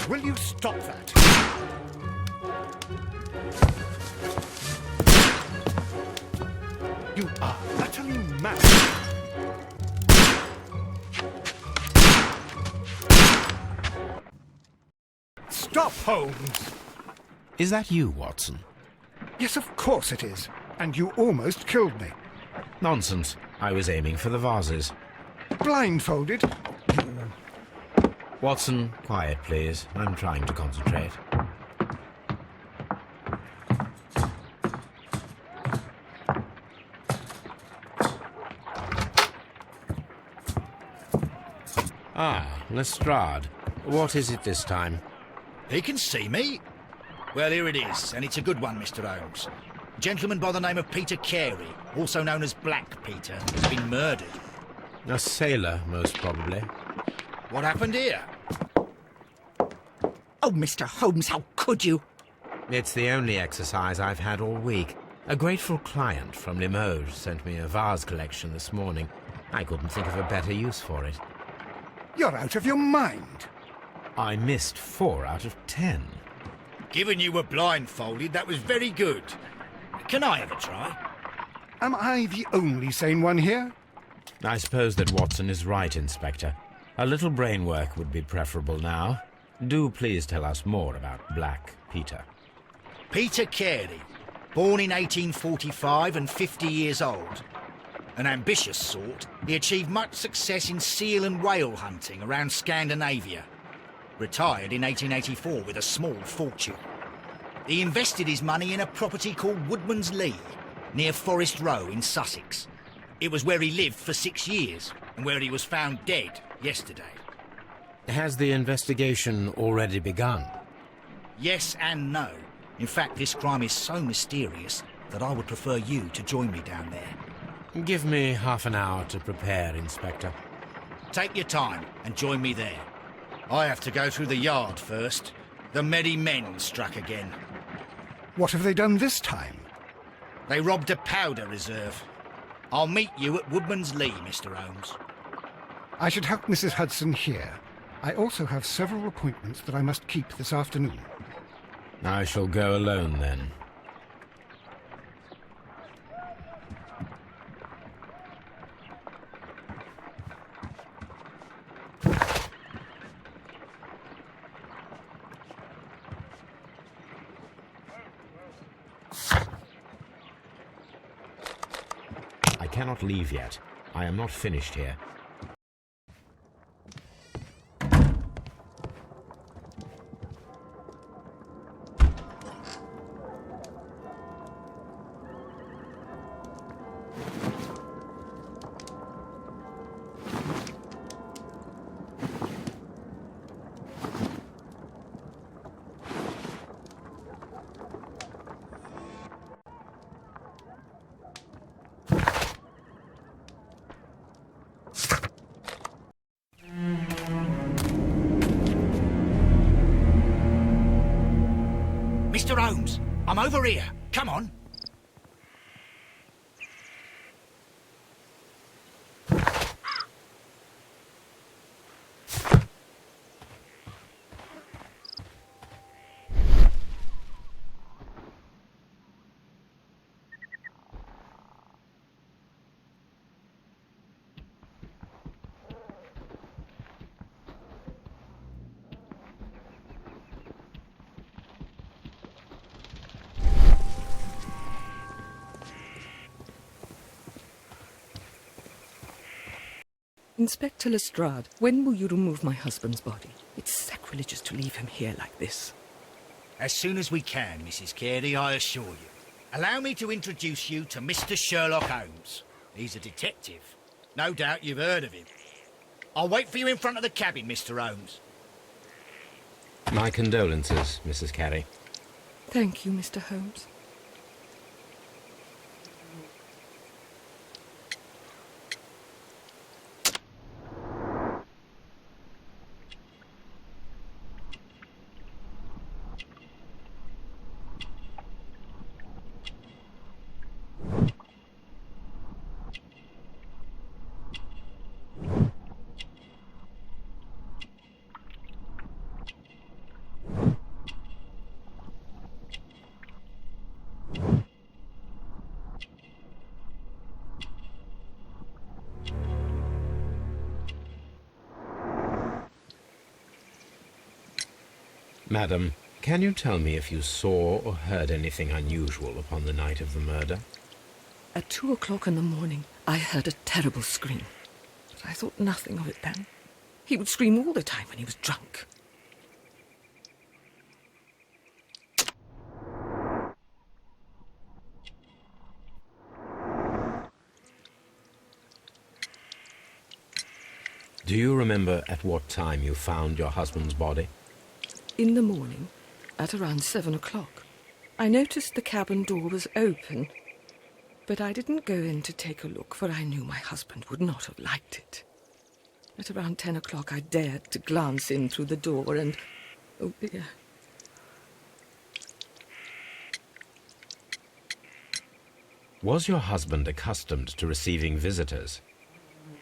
will you stop that? You are utterly mad. Stop, Holmes! Is that you, Watson? Yes, of course it is. And you almost killed me. Nonsense. I was aiming for the vases. Blindfolded? Watson, quiet, please. I'm trying to concentrate. Ah, Lestrade. What is it this time? He can see me. Well, here it is, and it's a good one, Mr. Holmes. A gentleman by the name of Peter Carey, also known as Black Peter, has been murdered. A sailor, most probably. What happened here? Oh, Mr. Holmes, how could you? It's the only exercise I've had all week. A grateful client from Limoges sent me a vase collection this morning. I couldn't think of a better use for it. You're out of your mind. I missed 4 out of 10. Given you were blindfolded, that was very good. Can I have a try? Am I the only sane one here? I suppose that Watson is right, Inspector. A little brain work would be preferable now. Do please tell us more about Black Peter. Peter Carey, born in 1845 and 50 years old. An ambitious sort, he achieved much success in seal and whale hunting around Scandinavia. Retired in 1884 with a small fortune. He invested his money in a property called Woodman's Lee, near Forest Row in Sussex. It was where he lived for 6 years, and where he was found dead yesterday. Has the investigation already begun? Yes and no. In fact, this crime is so mysterious that I would prefer you to join me down there. Give me half an hour to prepare, Inspector. Take your time and join me there. I have to go through the yard first. The merry men struck again. What have they done this time? They robbed a powder reserve. I'll meet you at Woodman's Lee, Mr. Holmes. I should help Mrs. Hudson here. I also have several appointments that I must keep this afternoon. I shall go alone, then. I cannot leave yet. I am not finished here. Mr. Holmes, I'm over here. Come on. Inspector Lestrade, when will you remove my husband's body? It's sacrilegious to leave him here like this. As soon as we can, Mrs. Carey, I assure you. Allow me to introduce you to Mr. Sherlock Holmes. He's a detective. No doubt you've heard of him. I'll wait for you in front of the cabin, Mr. Holmes. My condolences, Mrs. Carey. Thank you, Mr. Holmes. Madam, can you tell me if you saw or heard anything unusual upon the night of the murder? At 2 o'clock in the morning, I heard a terrible scream. But I thought nothing of it then. He would scream all the time when he was drunk. Do you remember at what time you found your husband's body? In the morning, at around 7 o'clock, I noticed the cabin door was open. But I didn't go in to take a look, for I knew my husband would not have liked it. At around 10 o'clock, I dared to glance in through the door and... oh dear. Was your husband accustomed to receiving visitors?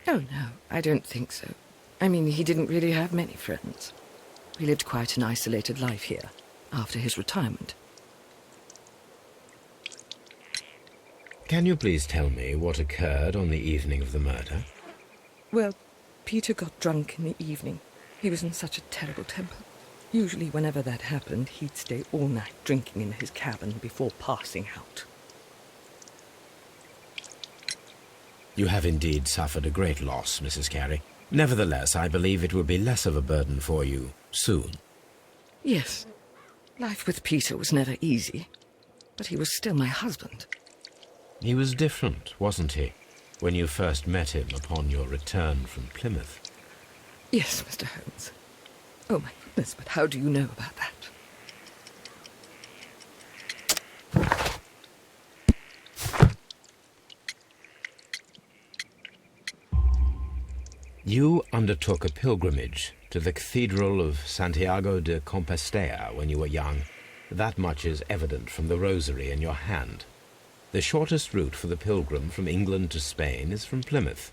Oh, no, I don't think so. I mean, he didn't really have many friends. He lived quite an isolated life here, after his retirement. Can you please tell me what occurred on the evening of the murder? Well, Peter got drunk in the evening. He was in such a terrible temper. Usually, whenever that happened, he'd stay all night drinking in his cabin before passing out. You have indeed suffered a great loss, Mrs. Carey. Nevertheless, I believe it will be less of a burden for you soon. Yes. Life with Peter was never easy, but he was still my husband. He was different, wasn't he, when you first met him upon your return from Plymouth? Yes, Mr. Holmes. Oh, my goodness, but how do you know about that? You undertook a pilgrimage to the Cathedral of Santiago de Compostela when you were young. That much is evident from the rosary in your hand. The shortest route for the pilgrim from England to Spain is from Plymouth.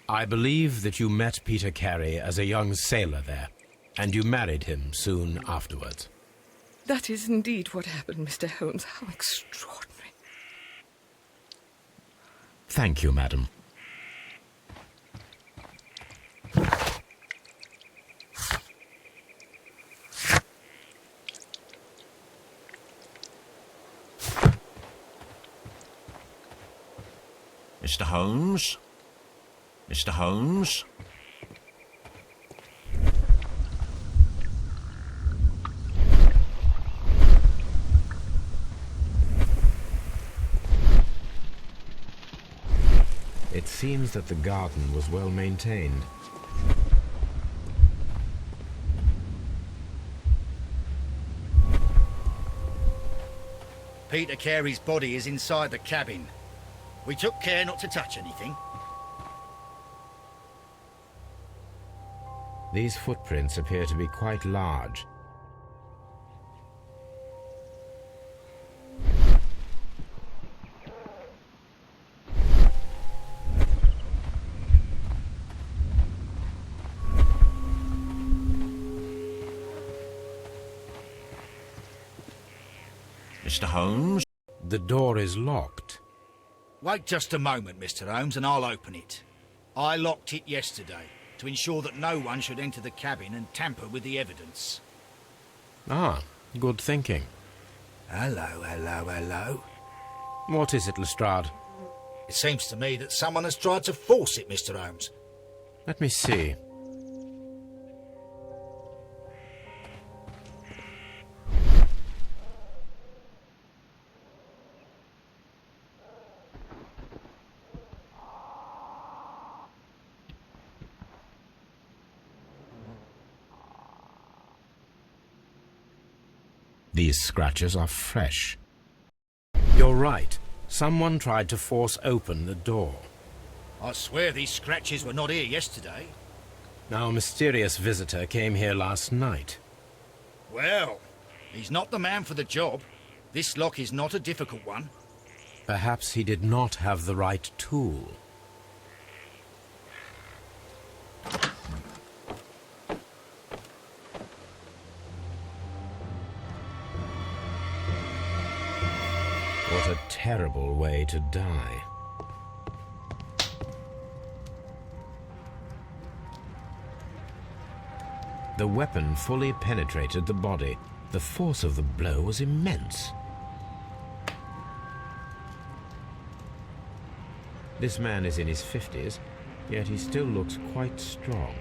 I believe that you met Peter Carey as a young sailor there, and you married him soon afterwards. That is indeed what happened, Mr. Holmes. How extraordinary. Thank you, madam. Mr. Holmes? Mr. Holmes? It seems that the garden was well maintained. Peter Carey's body is inside the cabin. We took care not to touch anything. These footprints appear to be quite large. Mr. Holmes? The door is locked. Wait just a moment, Mr. Holmes, and I'll open it. I locked it yesterday to ensure that no one should enter the cabin and tamper with the evidence. Ah, good thinking. Hello, hello, hello. What is it, Lestrade? It seems to me that someone has tried to force it, Mr. Holmes. Let me see. These scratches are fresh. You're right. Someone tried to force open the door. I swear these scratches were not here yesterday. Our mysterious visitor came here last night. Well, he's not the man for the job. This lock is not a difficult one. Perhaps he did not have the right tool. What a terrible way to die. The weapon fully penetrated the body. The force of the blow was immense. This man is in his 50s, yet he still looks quite strong.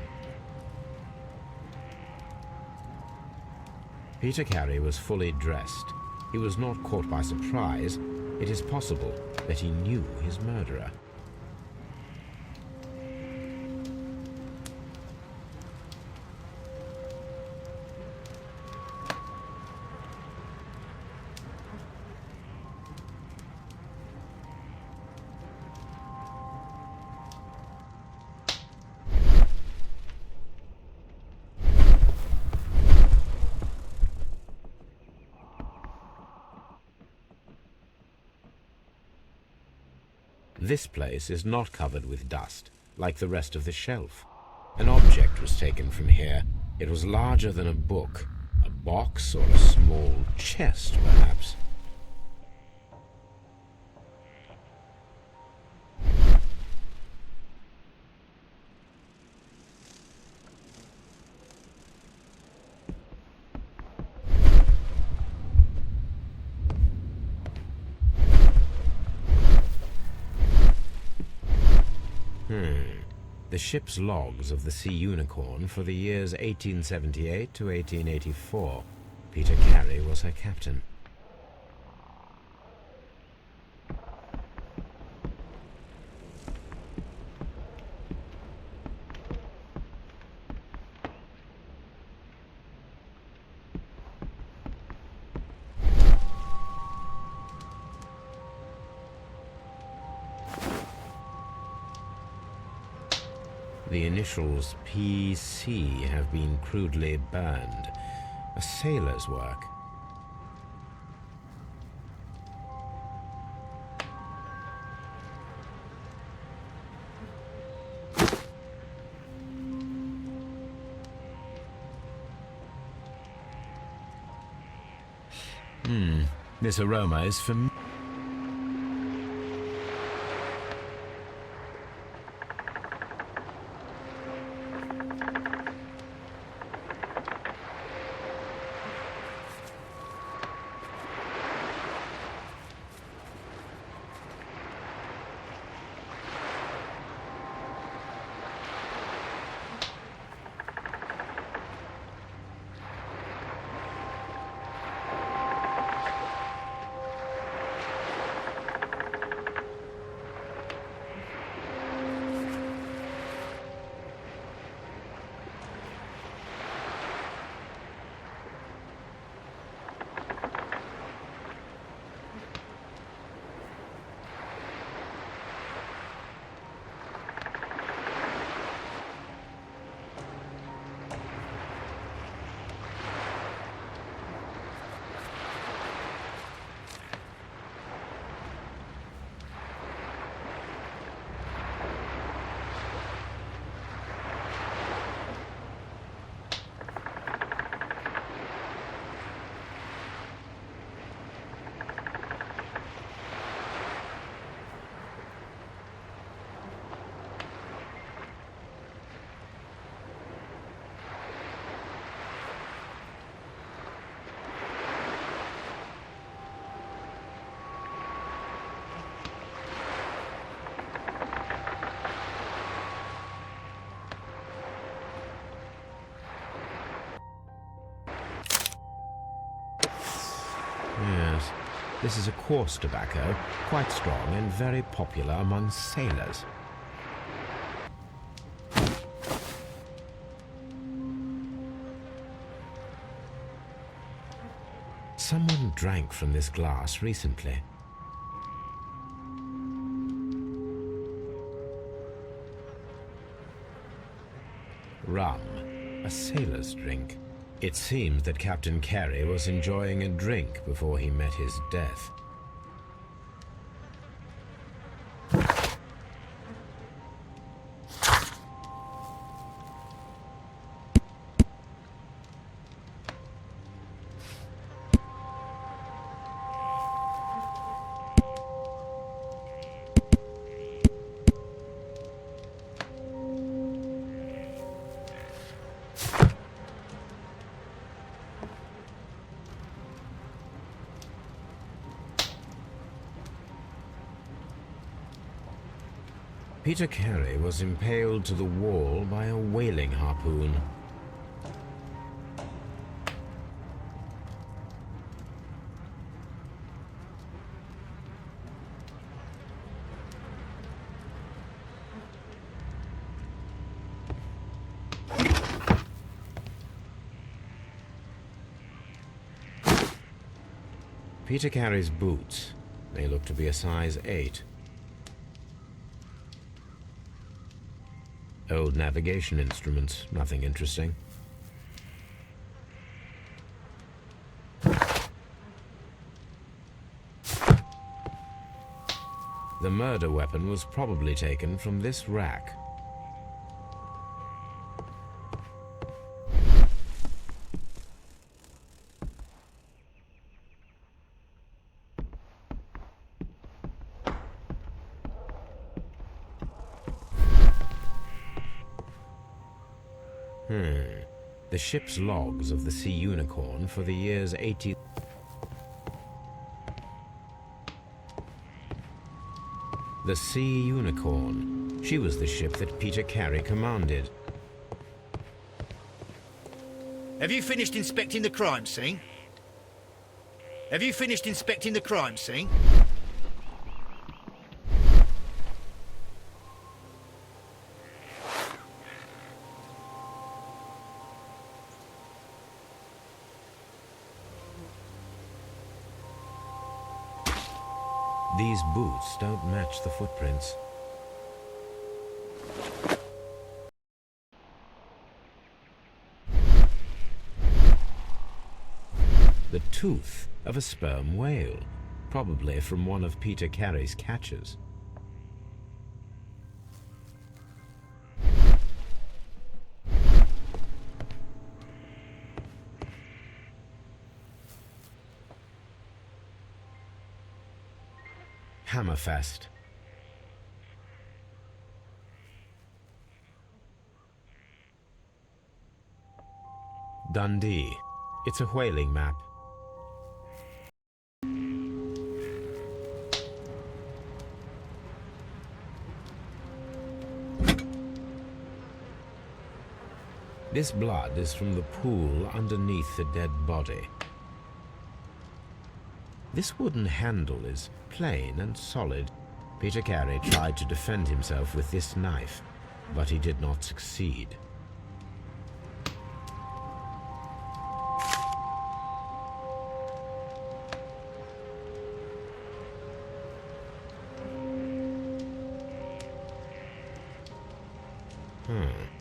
Peter Carey was fully dressed. He was not caught by surprise. It is possible that he knew his murderer. This place is not covered with dust, like the rest of the shelf. An object was taken from here. It was larger than a book, a box or a small chest, perhaps. The ship's logs of the Sea Unicorn for the years 1878 to 1884. Peter Carey was her captain. The initials PC have been crudely burned. A sailor's work. This aroma is familiar. Yes, this is a coarse tobacco, quite strong and very popular among sailors. Someone drank from this glass recently. Rum, a sailor's drink. It seems that Captain Carey was enjoying a drink before he met his death. Peter Carey was impaled to the wall by a whaling harpoon. Peter Carey's boots. They look to be a size 8. Old navigation instruments, nothing interesting. The murder weapon was probably taken from this rack. The ship's logs of the Sea Unicorn for the years 80... The Sea Unicorn. She was the ship that Peter Carey commanded. Have you finished inspecting the crime scene? Have you finished inspecting the crime scene? These boots don't match the footprints. The tooth of a sperm whale, probably from one of Peter Carey's catches. Hammerfest. Dundee. It's a whaling map. This blood is from the pool underneath the dead body. This wooden handle is plain and solid. Peter Carey tried to defend himself with this knife, but he did not succeed.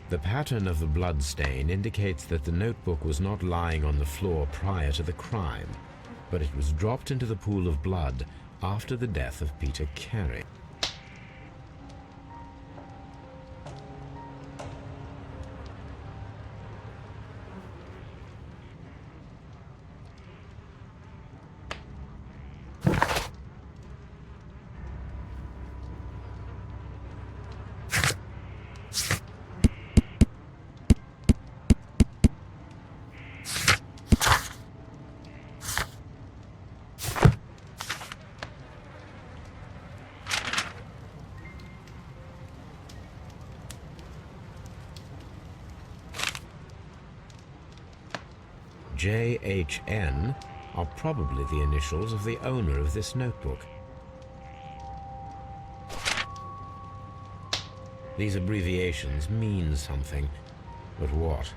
The pattern of the blood stain indicates that the notebook was not lying on the floor prior to the crime, but it was dropped into the pool of blood after the death of Peter Carey. JHN are probably the initials of the owner of this notebook. These abbreviations mean something, but what?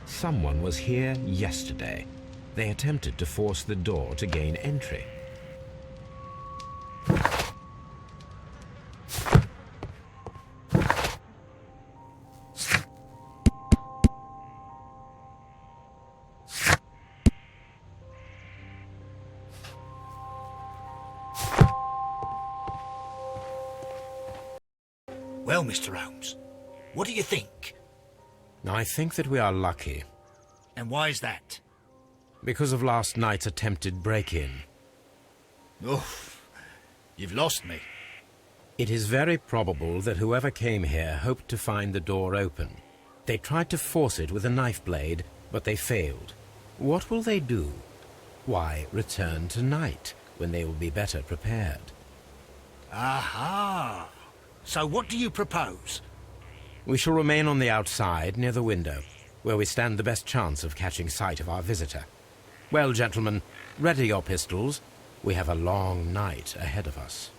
Someone was here yesterday. They attempted to force the door to gain entry. Well, Mr. Holmes, what do you think? I think that we are lucky, And why is that? because of last night's attempted break-in. Oof, you've lost me. It is very probable that whoever came here hoped to find the door open. They tried to force it with a knife blade, but they failed. What will they do? Why, return tonight, when they will be better prepared. Aha! So what do you propose? We shall remain on the outside, near the window, where we stand the best chance of catching sight of our visitor. Well, gentlemen, ready your pistols. We have a long night ahead of us.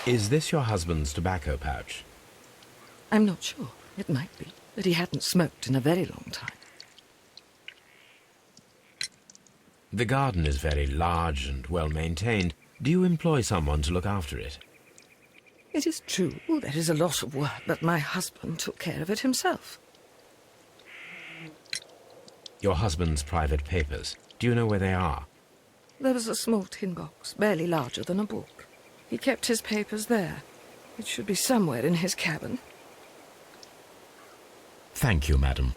Is this your husband's tobacco pouch? I'm not sure. It might be, but he hadn't smoked in a very long time. The garden is very large and well maintained. Do you employ someone to look after it? It is true, there is a lot of work, but my husband took care of it himself. Your husband's private papers. Do you know where they are? There was a small tin box, barely larger than a book. He kept his papers there. It should be somewhere in his cabin. Thank you, madam.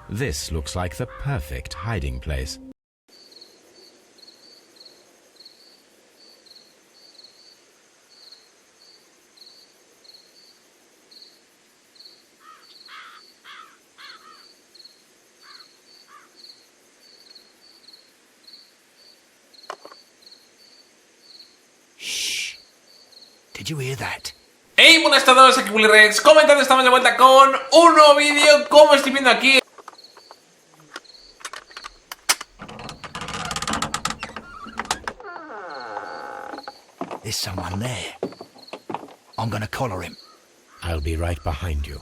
This looks like the perfect hiding place. Shh. Did you hear that? Hey, buenas a todos, aquí Willy Rex, comentando, estamos de vuelta con un nuevo vídeo, como estoy viendo aquí. There's someone there. I'm gonna collar him. I'll be right behind you.